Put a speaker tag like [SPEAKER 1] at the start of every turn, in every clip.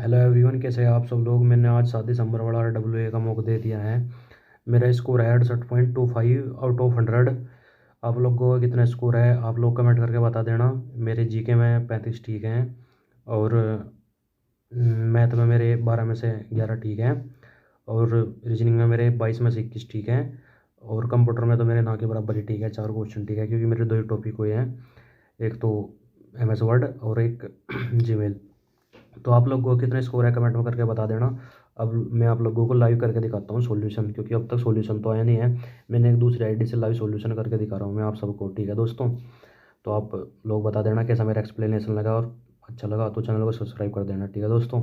[SPEAKER 1] Hello everyone, कैसे हैं आप सब लोग। मैंने आज 7 दिसंबर वाला RWA का मॉक दे दिया है। मेरा स्कोर है 68.25 आउट ऑफ 100। आप लोग को कितना स्कोर है आप लोग कमेंट करके बता देना। मेरे जीके में 35 ठीक हैं और मैथ में मेरे 12 में से 11 ठीक हैं और रीजनिंग में मेरे 22 में से 21 ठीक हैं और कंप्यूटर में तो मेरे ना के बराबर ही ठीक है, 4 क्वेश्चन ठीक है, क्योंकि मेरे 2 ही टॉपिक हुए हैं, एक तो MS वर्ड और एक जीमेल। तो आप लोग को कितने स्कोर है कमेंट में करके बता देना। अब मैं आप लोगों को लाइव करके दिखाता हूँ सॉल्यूशन, क्योंकि अब तक सॉल्यूशन तो आया नहीं है। मैंने एक दूसरी आईडी से लाइव सॉल्यूशन करके दिखा रहा हूँ मैं आप सबको, ठीक है दोस्तों। तो आप लोग बता देना कैसा मेरा एक्सप्लेनेशन लगा, और अच्छा लगा तो चैनल को सब्सक्राइब कर देना, ठीक है दोस्तों।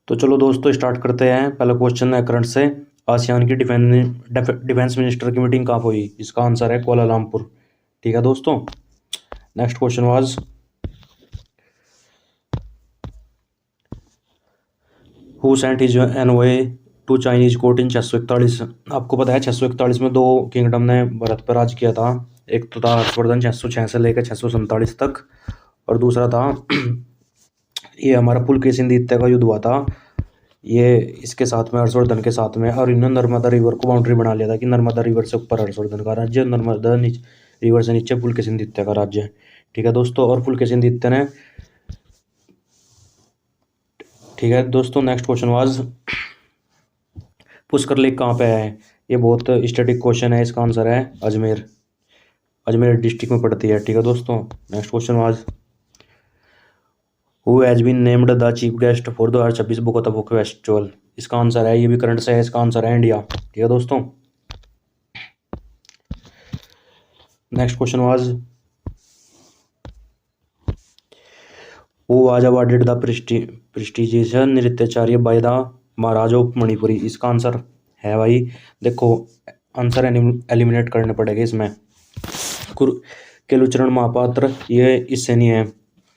[SPEAKER 1] तो चलो दोस्तों स्टार्ट करते हैं। पहला क्वेश्चन है करंट से, आसियान की डिफेंस मिनिस्टर की मीटिंग कहाँ हुई। इसका आंसर है कोलालमपुर, ठीक है दोस्तों। Next question was, who sent his envoy to Chinese court in 641। आपको पता है 641 में 2 किंगडम ने भारत पर राज किया था। एक तो था हर्षवर्धन 606 से लेकर 647 तक, और दूसरा था ये हमारा पुलकेशिन द्वितीय का युद्ध हुआ था। ये इसके साथ में हर्षवर्धन के साथ में, और इन्होंने नर्मदा रिवर को बाउंड्री बना लिया था कि नर्मदा रिवर से ऊपर हर्षवर्धन का राज्य, नर्मदा रिवर से नीचे पुलकेशिन द्वितीय का राज्य है, ठीक है दोस्तों। और पुलकेशिन द्वितीय ने, ठीक है दोस्तों। Next question was, Pushkar lake कहाँ पे है। ये बहुत स्टैटिक क्वेश्चन है, इसका आंसर है अजमेर, अजमेर डिस्ट्रिक्ट में पड़ती है, ठीक है दोस्तों। Next question was, who has been named the chief guest for 2026 book of the book festival. इसका आंसर है, ये भी करंट से है, इसका आंसर है इंडिया, ठीक है दोस्तों। Next question was, who was awarded the prestigious Nrityacharya by the Maharaj of Manipuri. इसका आंसर है भाई, देखो आंसर एलिमिनेट करने पड़ेंगे इसमें। केलुचरण महापात्र ये इससे नहीं है,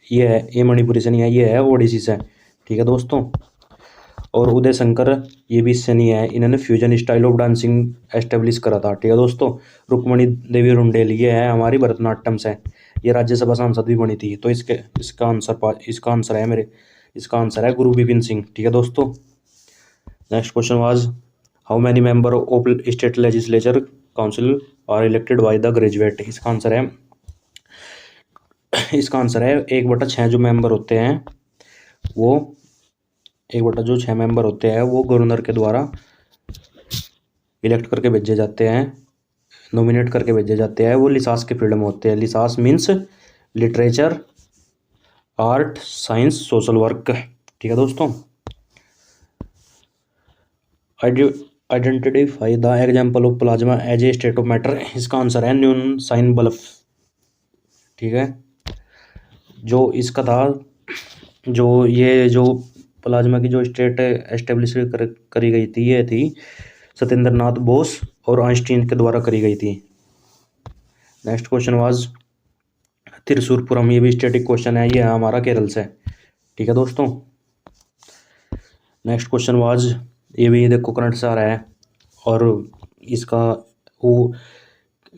[SPEAKER 1] ये मणिपुरी से नहीं है, ये है ओडिसी से, ठीक है दोस्तों। और उदय शंकर ये भी इससे नहीं है, इन्होंने fusion style of dancing establish करा था, ठीक है दोस्तों। रुक्मणी देवी रुंडेल ये है हमारी भरतनाट्यम से, ये राज्यसभा सांसद भी बनी थी। तो इसका आंसर है मेरे, इसका आंसर है गुरु बिपिन सिंह, ठीक है दोस्तों। Next question was, how many member of state legislature council are elected by the graduate. इसका आंसर है, 1/6 जो मेंबर होते हैं वो 1/6 मेंबर होते हैं वो गवर्नर के द्वारा इलेक्ट करके भेजे जाते हैं, नॉमिनेट करके भेजे जाते हैं। वो लिसास के फील्ड में होते हैं। लिसास means literature, art, science, social work, ठीक है दोस्तों। Identify the example of plasma as a state of matter. इसका आंसर है न्यून साइन बल्ब, ठीक है। जो इसका था, जो प्लाज्मा की जो स्टेट एस्टेब्लिश करी गई थी, ये थी सत्येंद्र नाथ बोस और आइंस्टीन के द्वारा करी गई थी। नेक्स्ट क्वेश्चन वाज, त्रिशूरपुरम ये भी स्टैटिक क्वेश्चन है, ये है हमारा केरल से, ठीक है दोस्तों। नेक्स्ट क्वेश्चन वाज, ये भी देखो करंट से आ रहा है, और इसका वो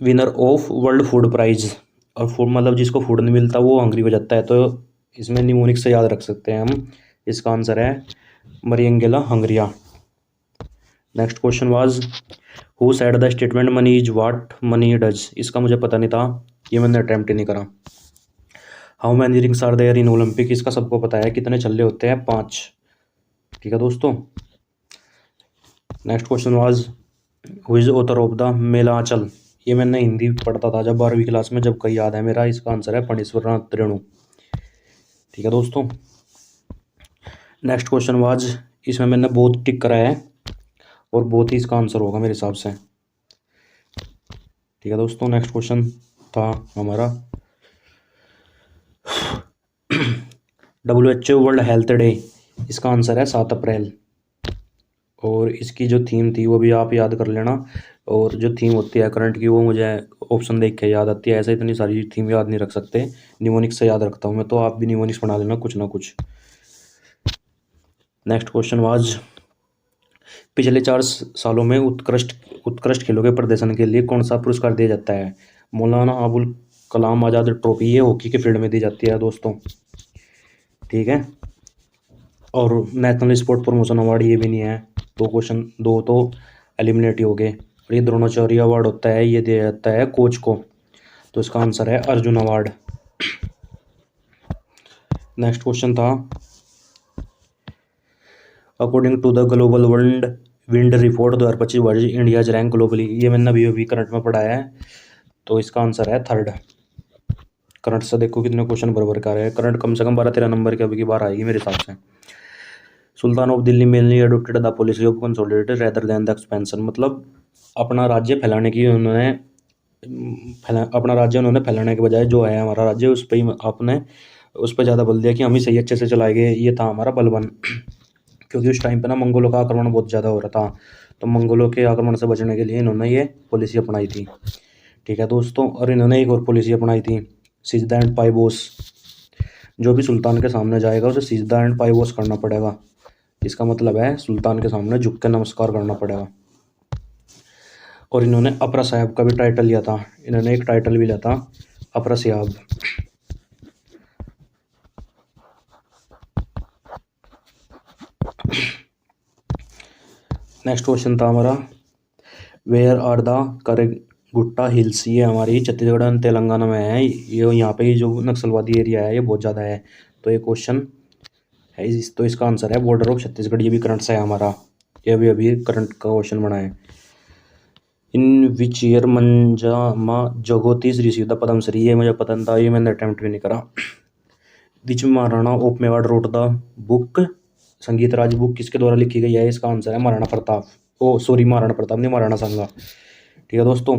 [SPEAKER 1] winner of world food prize, और फूड मतलब जिसको फूड नहीं मिलता वो हंग्री हो जाता है, तो इसमें निमोनिक से याद रख सकते हैं हम। इसका आंसर है Mariangela Hungaria. Next question was, who said the statement money is what money does. इसका मुझे पता नहीं था, ये मैंने अटेम्प्ट ही नहीं करा। How many rings are there in Olympic. इसका सबको पता है, कितने छल्ले होते हैं, 5, ठीक है दोस्तों। Next question was, who is author of the मेलाचल। ये मैंने हिंदी पढ़ता था जब 12वीं क्लास में, जब कहीं याद है मेरा। इसका आंसर है फणीश्वर नाथ रेणु, ठीक है दोस्तों। नेक्स्ट क्वेश्चन वाज, इसमें मैंने बहुत टिक करा है और बहुत ही इसका आंसर होगा मेरे हिसाब से, ठीक है दोस्तों। नेक्स्ट क्वेश्चन था हमारा WHO वर्ल्ड हेल्थ डे। इसका आंसर है 7 अप्रैल, और इसकी जो थीम थी वो भी आप याद कर लेना। और जो थीम होती है करंट की वो मुझे ऑप्शन देख के याद आती है, ऐसे इतनी सारी थीम याद नहीं रख सकते, निमोनिक्स से याद रखता हूँ मैं, तो आप भी निमोनिक्स बना लेना कुछ ना कुछ। नेक्स्ट क्वेश्चन वाज, पिछले 4 सालों में उत्कृष्ट खेलों के प्रदर्शन के लिए कौन सा पुरस्कार दिया जाता है। मौलाना अबुल कलाम आज़ाद ट्रॉफी, ये हॉकी के फील्ड में दी जाती है दोस्तों, ठीक है। और नेशनल स्पोर्ट प्रमोशन अवार्ड ये भी नहीं है। दो क्वेश्चन, दो तो एलिमिनेट ही हो गए। और ये द्रोणाचार्य अवार्ड होता है, ये दिया जाता है कोच को, तो इसका आंसर है अर्जुन अवार्ड। नेक्स्ट क्वेश्चन था, according to the global world wind report 2025 world India rank globally, ये मैंने अभी करंट में पढ़ा है, तो इसका आंसर है थर्ड। करंट से देखो कितने क्वेश्चन बराबर का रहे हैं। करंट कम से कम 12-13 नंबर की अभी की बार आएगी मेरे हिसाब से। Sultan of Delhi mainly adopted the policy of consolidated rather than the expansion, मतलब अपना राज्य फैलाने की उन्होंने अपना राज्य उन्होंने फैलाने के बजाय जो है हमारा राज्य उस पर ही आपने उस पर ज़्यादा बल दिया कि हम ही सही अच्छे से चलाएंगे, ये था हमारा बलबन। क्योंकि उस टाइम पे ना मंगोलों का आक्रमण बहुत ज़्यादा हो रहा था, तो मंगोलों के आक्रमण से बचने के लिए इन्होंने ये पॉलिसी अपनाई थी। ठीक है दोस्तों, और इन्होंने एक और पॉलिसी अपनाई थी, सिजदा एंड पाइबोस। जो भी सुल्तान के सामने जाएगा उसे सिजदा एंड पाइबोस करना पड़ेगा। इसका मतलब है सुल्तान के सामने झुक के नमस्कार करना पड़ेगा। और इन्होंने अपरा साहब का भी टाइटल लिया था, इन्होंने एक टाइटल भी लिया था अपरा साहब। नेक्स्ट क्वेश्चन था हमारा, where are the Karregutta hills, ये हमारी छत्तीसगढ़ एंड तेलंगाना में है। ये यहाँ पे जो नक्सलवादी एरिया है ये बहुत ज़्यादा है, तो ये क्वेश्चन है तो इसका आंसर है बॉर्डर ऑफ छत्तीसगढ़। ये भी करंट से है हमारा, ये भी अभी करंट का क्वेश्चन बना है। In which year Manjamma Jogathi receive the Padma Shri, ये मुझे पता था, ये मैंने अटेम्प्ट भी नहीं करा। Which Maharana of Mewar wrote the book, Sangeet Raj book किसके द्वारा लिखी गई है, इसका आंसर है महाराणा प्रताप। ओ सॉरी, महाराणा प्रताप नहीं, महाराणा सांगा। ठीक है दोस्तों,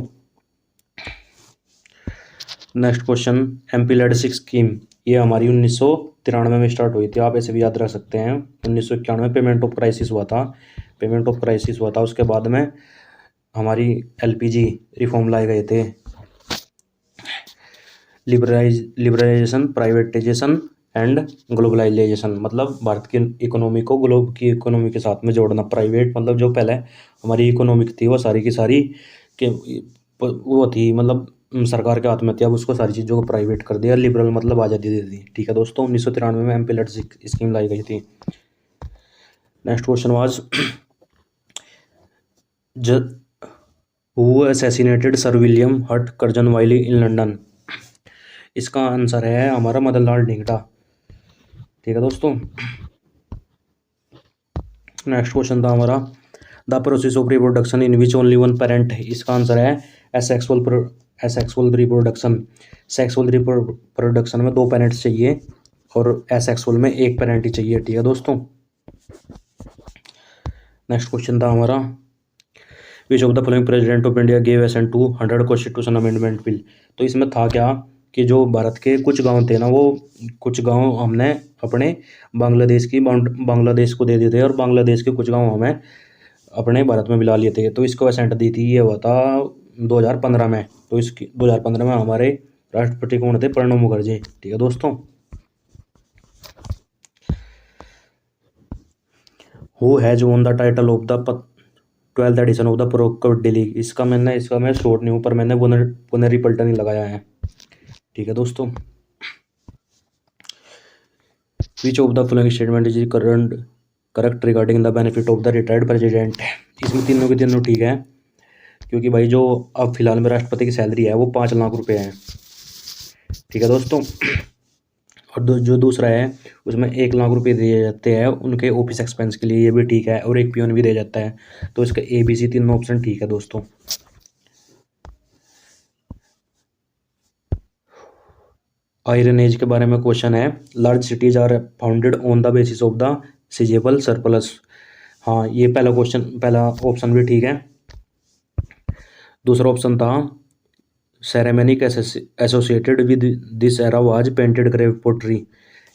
[SPEAKER 1] next question, MP lad six scheme, ये हमारी 1993 में स्टार्ट हुई थी, आप ऐसे भी याद रख सकते हैं। 1991 में पेमेंट ऑफ क्राइसिस हुआ था, पेमेंट ऑफ क्राइसिस हुआ था। उसके बाद में हमारी एलपीजी रिफॉर्म लाए गए थे। लिबरलाइजेशन, प्राइवेटाइजेशन एंड ग्लोबलाइजेशन, मतलब भारत की इकोनॉमी को ग्लोब की इकोनॉमी के साथ में जोड़ना। प्राइवेट मतलब जो पहले हमारी इकोनॉमिक थी वो सारी की सारी के वो थी, मतलब सरकार के हाथ में थी, अब उसको सारी चीज़ों को प्राइवेट कर दिया। लिबरल मतलब आज़ादी दे दी। ठीक है दोस्तों, 1993 में एमपी लेड स्कीम लाई गई थी। Next question was, who assassinated sir William हट कर्जनवाइली इन लंदन, इसका आंसर है हमारा मदन लाल ढींगटा। ठीक है दोस्तों, नेक्स्ट क्वेश्चन था हमारा, the process of reproduction in which only one parent, इसका आंसर है एसेक्सुअल रिप्रोडक्शन। सेक्सुअल रिप्रोडक्शन में दो पेरेंट्स चाहिए और एसेक्सुअल में एक पेरेंट ही चाहिए। ठीक है दोस्तों, नेक्स्ट क्वेश्चन था हमारा, which of the following president of India gave assent to 100 constitution amendment bill, तो इसमें था क्या कि जो भारत के कुछ गांव थे ना, वो कुछ गांव हमने अपने बांग्लादेश को दे दिए थे और बांग्लादेश के कुछ गांव हमें अपने भारत में मिला लिए थे। तो इसको एसेंट दी थी, ये हुआ था 2015 में। तो इसकी 2015 में हमारे राष्ट्रपति कौन थे, प्रणब मुखर्जी। ठीक है दोस्तों, who has won the title of the 12th edition of the pro kabaddi league, इसका मैं शॉर्ट नहीं हूँ, पर मैंने पुनेरी पल्टन ही लगाया है। ठीक है दोस्तों, विच of the following statement is correct regarding the benefit of the retired president, इसमें तीनों के तीनों ठीक है, क्योंकि भाई जो अब फिलहाल में राष्ट्रपति की सैलरी है वो 5 लाख रुपए है। ठीक है दोस्तों, और जो दूसरा है उसमें 1 लाख रुपए दिए जाते हैं उनके ऑफिस एक्सपेंस के लिए, ये भी ठीक है, और एक पियोन भी दिया जाता है। तो इसका ABC तीनों ऑप्शन ठीक है दोस्तों। आयरन एज के बारे में क्वेश्चन है, large cities are founded on the basis of the seizable surplus, हाँ ये पहला ऑप्शन भी ठीक है। दूसरा ऑप्शन था, ceramic associated with this era was painted grey pottery,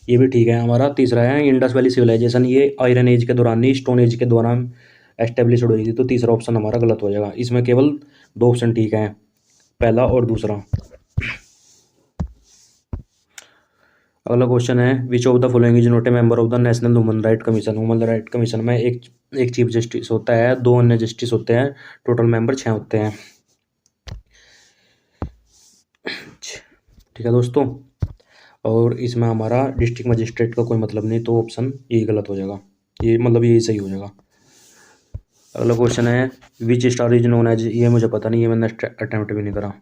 [SPEAKER 1] ये भी ठीक है हमारा। तीसरा है, इंडस वैली सिविलाइजेशन, ये आयरन एज के दौरान नहीं, स्टोन एज के दौरान एस्टेब्लिश हुई थी। तो तीसरा ऑप्शन हमारा गलत हो जाएगा, इसमें केवल 2 ऑप्शन ठीक हैं, पहला और दूसरा। अगला क्वेश्चन है, विच of the following is not a member of the national human right commission, human right commission में एक चीफ जस्टिस होता है, 2 अन्य जस्टिस होते हैं, टोटल मेंबर 6 होते हैं। ठीक है दोस्तों, और इसमें हमारा डिस्ट्रिक्ट मजिस्ट्रेट का कोई मतलब नहीं, तो ऑप्शन यही गलत हो जाएगा, ये मतलब यही सही हो जाएगा। अगला क्वेश्चन है which star is known as, ये मुझे पता नहीं, ये मैंने अटेम्प्ट भी नहीं करा।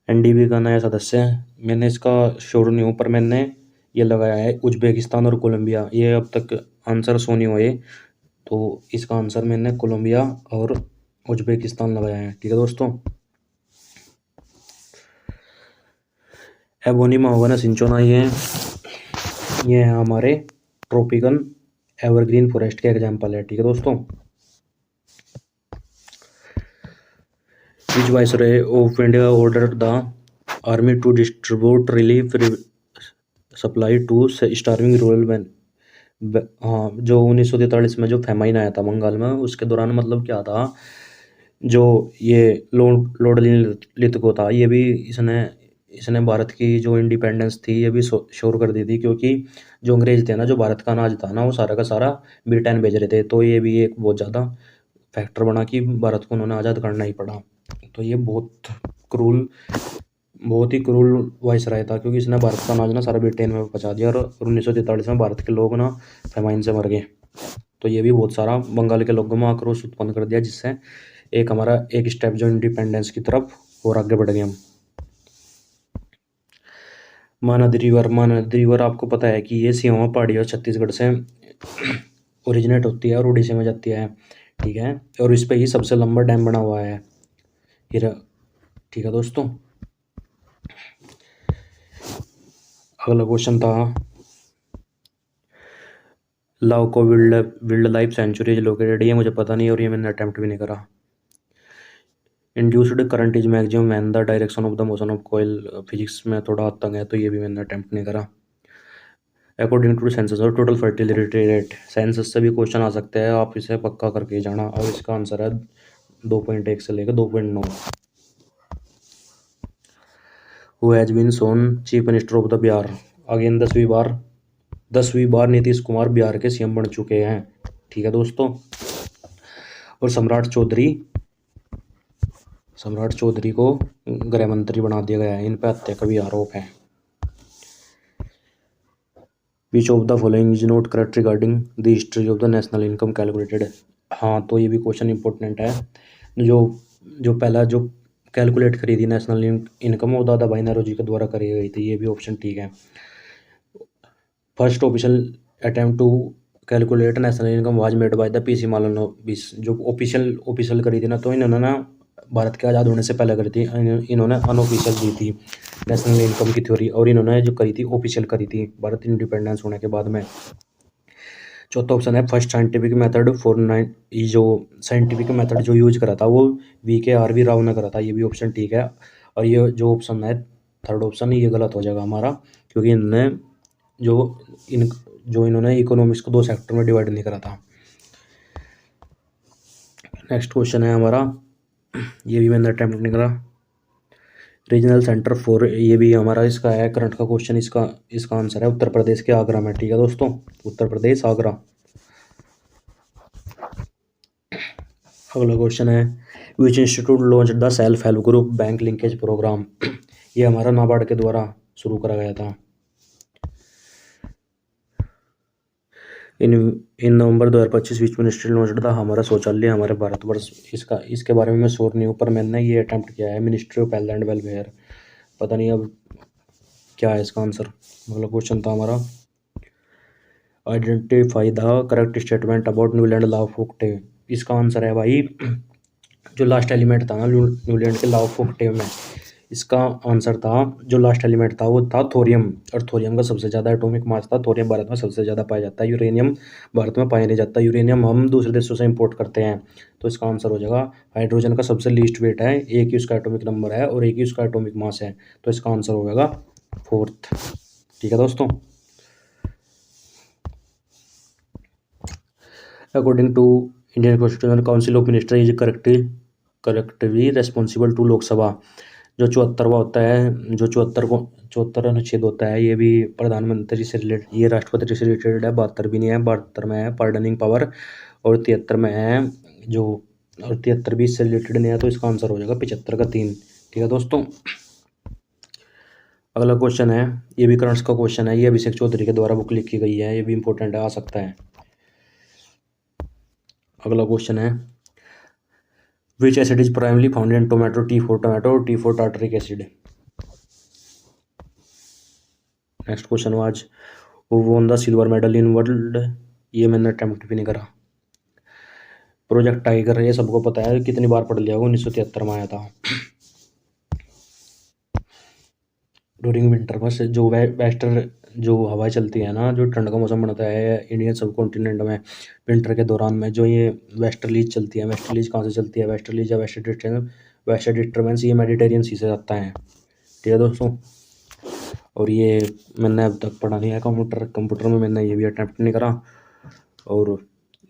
[SPEAKER 1] एनडीबी का नया सदस्य है, मैंने इसका श्योर नहीं हूँ, पर मैंने ये लगाया है उज्बेकिस्तान और कोलंबिया, ये अब तक आंसर शो नहीं हुए, तो इसका आंसर मैंने कोलंबिया और उज्बेकिस्तान लगाया है। ठीक है दोस्तों। एबोनी महोगना सिंचोना, ये है हमारे ट्रॉपिकल एवरग्रीन फॉरेस्ट के एग्जाम्पल है। ठीक है दोस्तों। Which viceroy of India order the army to distribute relief supply to starving rural man. हाँ, जो 1943 में जो फेमाइन आया था बंगाल में, उसके दौरान मतलब क्या था, जो ये लॉर्ड लिथगो था, ये भी इसने इसने भारत की जो इंडिपेंडेंस थी ये भी श्योर कर दी थी, क्योंकि जो अंग्रेज थे ना, जो भारत का अनाज था ना, वो सारा का सारा ब्रिटेन भेज रहे थे, तो ये भी एक बहुत ज़्यादा फैक्टर बना कि भारत को उन्होंने आज़ाद करना ही पड़ा। तो ये बहुत ही क्रूल वाइसराय था, क्योंकि इसने भारत का अनाज ना सारा ब्रिटेन में पहुंचा दिया, और 1943 में भारत के लोग ना फेमाइन से मर गए। तो ये भी बहुत सारा बंगाल के लोगों में आक्रोश उत्पन्न कर दिया, जिससे एक स्टेप जो इंडिपेंडेंस की तरफ और आगे बढ़ गए हम। महानदी रिवर आपको पता है कि ये सियामा पहाड़ी और छत्तीसगढ़ से ओरिजिनेट होती है और उड़ीसा में जाती है। ठीक है, और इस पे ही सबसे लंबा डैम बना हुआ है हीरा। ठीक है दोस्तों। अगला क्वेश्चन था Laokhowa wild life sanctuary is located, ये मुझे पता नहीं और ये मैंने अटेम्प्ट भी नहीं करा। Induced current is maximum when the direction of the motion of coil, physics में थोड़ा तंग है, तो ये भी मैंने अटेम्प्ट नहीं करा। अकॉर्डिंग टू सेंसस और टोटल फर्टिलिटी रेट, सेंसस से भी क्वेश्चन आ सकते हैं, आप इसे पक्का करके जाना, और इसका आंसर है 2.1 से लेकर 2.9। Who has been sworn chief minister of the Bihar, again 10वीं बार नीतीश कुमार बिहार के सीएम बन चुके हैं। ठीक है दोस्तों। और सम्राट चौधरी को गृह मंत्री बना दिया गया है, इन पर हत्या का भी आरोप है। विच of the following is not correct regarding the history of the national income calculated, हाँ, तो ये भी क्वेश्चन इंपॉर्टेंट है। जो जो पहला जो कैलकुलेट करी थी नेशनल इनकम, वो दादा भाई नौरोजी के द्वारा करी गई थी, ये भी ऑप्शन ठीक है। First official attempt to calculate national income was made by the PC Mahalanobis, जो ऑफिशियल करी थी ना, तो इन्होंने ना भारत के आज़ाद होने से पहले करी थी, इन्होंने अनऑफिशियल दी थी नेशनल इनकम की थ्योरी, और इन्होंने जो करी थी ऑफिशियल करी थी भारत इंडिपेंडेंस होने के बाद में। चौथा ऑप्शन है फर्स्ट साइंटिफिक मेथड फॉर जो साइंटिफिक मेथड जो यूज करा था वो VKRV राव ने करा था, ये भी ऑप्शन ठीक है। और ये जो ऑप्शन है थर्ड ऑप्शन, ये गलत हो जाएगा हमारा, क्योंकि इन्होंने इकोनॉमिक्स को 2 सेक्टर में डिवाइड नहीं करा था। नेक्स्ट क्वेश्चन है हमारा, ये भी मैंने अटेम्प्ट नहीं करा, रीजनल सेंटर फॉर, ये भी हमारा इसका है करंट का क्वेश्चन, इसका आंसर है उत्तर प्रदेश के आगरा में। ठीक है दोस्तों, उत्तर प्रदेश आगरा। अगला क्वेश्चन है which institute launch the self help group bank linkage programme, ये हमारा नाबार्ड के द्वारा शुरू करा गया था। इन नवंबर 2025 विच मिनिस्ट्री लॉन्च था, हमारा शौचालय हमारे भारतवर्ष, इसके बारे में मैं श्योर नहीं हूँ, पर मैंने ये अटेम्प्ट किया है, ministry of health and welfare, पता नहीं अब क्या है इसका आंसर। अगला क्वेश्चन था हमारा identify the correct statement about Newland law of octave, इसका आंसर है भाई जो लास्ट एलिमेंट था ना न्यूलैंड के लॉ ऑफ ओक्टेव में, इसका आंसर था जो लास्ट एलिमेंट था वो था थोरियम, और थोरियम का सबसे ज़्यादा एटॉमिक मास था, थोरियम भारत में सबसे ज़्यादा पाया जाता है, यूरेनियम भारत में पाया नहीं जाता, यूरेनियम हम दूसरे देशों से इंपोर्ट करते हैं। तो इसका आंसर हो जाएगा हाइड्रोजन का सबसे लीस्ट वेट है, एक ही उसका एटॉमिक नंबर है और एक ही उसका एटॉमिक मास है, तो इसका आंसर हो जाएगा 4th। ठीक है दोस्तों। According to Indian constitution council of minister is collectively responsible to Lok Sabha, जो 74वां होता है, जो 74 अनुच्छेद होता है, ये भी प्रधानमंत्री से रिलेटेड, ये राष्ट्रपति से रिलेटेड है। 72 भी नहीं है, 72 में है पार्डनिंग पावर, और 73 में है और 73 भी इससे रिलेटेड नहीं है, तो इसका आंसर हो जाएगा 75 का 3। ठीक है दोस्तों। अगला क्वेश्चन है, ये भी करंट्स का क्वेश्चन है, ये अभिषेक चौधरी के द्वारा बुक लिखी गई है, ये भी इंपॉर्टेंट है, आ सकता है। अगला क्वेश्चन है, विच acid is primarily found in tomato, T4 tomato, T4 tartaric acid. Next question was who won the silver medal in world, ये मैंने अटेम्प्ट भी नहीं करा। प्रोजेक्ट टाइगर, ये सबको पता है, कितनी बार पढ़ लिया, 1973 में आया था। ड्यूरिंग विंटर में जो वेस्टर जो हवाएं चलती है ना, जो ठंड का मौसम बनता है इंडियन सब कॉन्टिनेंट में विंटर के दौरान में, जो ये वेस्टर्लीज चलती है, वेस्टर्लीज कहाँ से चलती है, वेस्टर्लीज या वेस्टर डिस्टर्बेंस, ये मेडिटेरियन सी से आता है। ठीक है दोस्तों, और ये मैंने अब तक पढ़ा नहीं है कंप्यूटर में मैंने ये भी अटैम्प्ट नहीं करा, और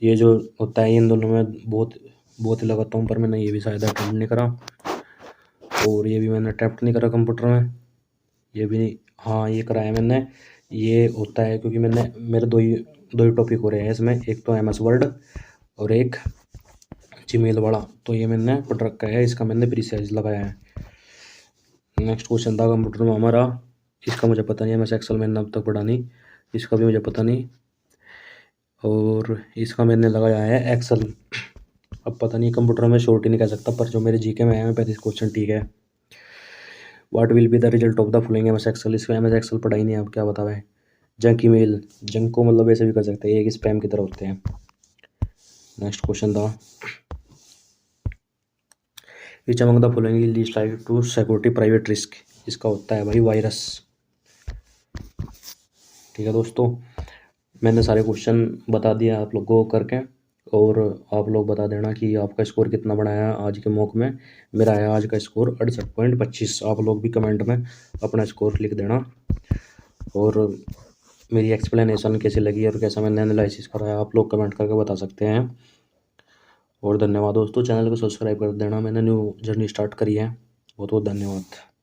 [SPEAKER 1] ये जो होता है इन दोनों में बहुत ही लगाता हूँ, पर मैंने ये भी शायद अटैम्प्ट नहीं करा, और ये भी मैंने अटैम्प्ट नहीं करा कंप्यूटर में, ये भी नहीं, हाँ ये कराया मैंने। ये होता है क्योंकि मेरे दो ही टॉपिक हो रहे हैं इसमें, एक तो MS वर्ड और एक जीमेल वाला, तो ये मैंने पढ़ रखा है, इसका मैंने प्रीसाइज लगाया है। नेक्स्ट क्वेश्चन था कंप्यूटर में हमारा, इसका मुझे पता नहीं है, MS एक्सेल मैंने अब तक पढ़ा नहीं, इसका भी मुझे पता नहीं, और इसका मैंने लगाया है एक्सेल। अब पता नहीं, कंप्यूटर में शॉर्ट ही नहीं कह सकता, पर जो मेरे जीके में है 35 क्वेश्चन ठीक है। What will be the result of the following MS excel, इसका MS एक्सेल पढ़ा ही नहीं, आप क्या बताओ है। जंक ईमेल, जंक को मतलब ऐसे भी कर सकते हैं, एक स्पैम की तरह होते हैं। नेक्स्ट क्वेश्चन था, which among the following is least like to security private risk, इसका होता है भाई वायरस। ठीक है दोस्तों, मैंने सारे क्वेश्चन बता दिया आप लोगों को करके, और आप लोग बता देना कि आपका स्कोर कितना बनाया आज के मॉक में। मेरा आया आज का स्कोर 68.25। आप लोग भी कमेंट में अपना स्कोर लिख देना, और मेरी एक्सप्लेनेशन कैसी लगी और कैसा मैंने एनालिसिस कराया आप लोग कमेंट करके बता सकते हैं। और धन्यवाद दोस्तों, चैनल को सब्सक्राइब कर देना, मैंने न्यू जर्नी स्टार्ट करी है। बहुत बहुत धन्यवाद।